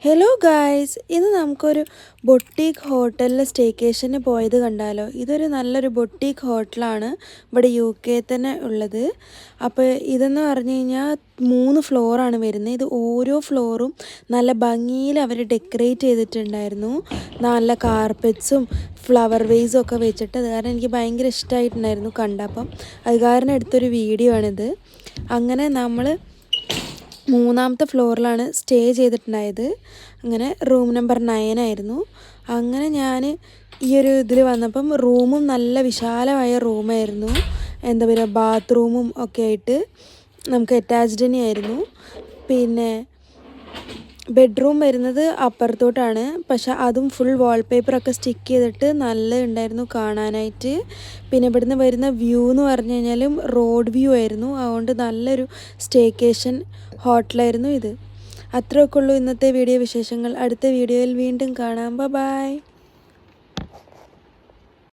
Hello guys, ഇന്ന് നമുക്കൊരു boutique ഹോട്ടലിൽ സ്റ്റേക്കേഷന് പോയത് കണ്ടാലോ. ഇതൊരു നല്ലൊരു ബൊട്ടീക്ക് ഹോട്ടലാണ് ഇവിടെ UK തന്നെ ഉള്ളത്. അപ്പോൾ ഇതെന്ന് പറഞ്ഞു കഴിഞ്ഞാൽ 3 ഫ്ലോറാണ് വരുന്നത്. ഇത് ഓരോ ഫ്ലോറും നല്ല ഭംഗിയിൽ അവർ ഡെക്കറേറ്റ് ചെയ്തിട്ടുണ്ടായിരുന്നു. നല്ല കാർപ്പറ്റ്സും ഫ്ലവർ വേസും ഒക്കെ വെച്ചിട്ട്. അത് കാരണം എനിക്ക് ഭയങ്കര ഇഷ്ടമായിട്ടുണ്ടായിരുന്നു കണ്ടപ്പം. അത് കാരണം എടുത്തൊരു വീഡിയോ ആണിത്. അങ്ങനെ നമ്മൾ 3ാമത്തെ ഫ്ലോറിലാണ് സ്റ്റേ ചെയ്തിട്ടുണ്ടായത്. അങ്ങനെ റൂം നമ്പർ 9 ആയിരുന്നു. അങ്ങനെ ഞാൻ ഈ ഒരു ഇതിൽ വന്നപ്പം റൂമും നല്ല വിശാലമായ റൂമായിരുന്നു. എന്താ പറയുക, ബാത്റൂമും ഒക്കെ ആയിട്ട് നമുക്ക് അറ്റാച്ച്ഡ് തന്നെയായിരുന്നു. പിന്നെ ബെഡ്റൂം വരുന്നത് അപ്പുറത്തോട്ടാണ്. പക്ഷെ അതും ഫുൾ വാൾപേപ്പറൊക്കെ സ്റ്റിക്ക് ചെയ്തിട്ട് നല്ല ഉണ്ടായിരുന്നു കാണാനായിട്ട്. പിന്നെ ഇവിടുന്ന് വരുന്ന വ്യൂ എന്ന് പറഞ്ഞു കഴിഞ്ഞാലും റോഡ് വ്യൂ ആയിരുന്നു. അതുകൊണ്ട് നല്ലൊരു സ്റ്റേക്കേഷൻ ഹോട്ടലായിരുന്നു ഇത്. അത്രയൊക്കെ ഉള്ളൂ ഇന്നത്തെ വീഡിയോ വിശേഷങ്ങൾ. അടുത്ത വീഡിയോയിൽ വീണ്ടും കാണാം. ബൈ.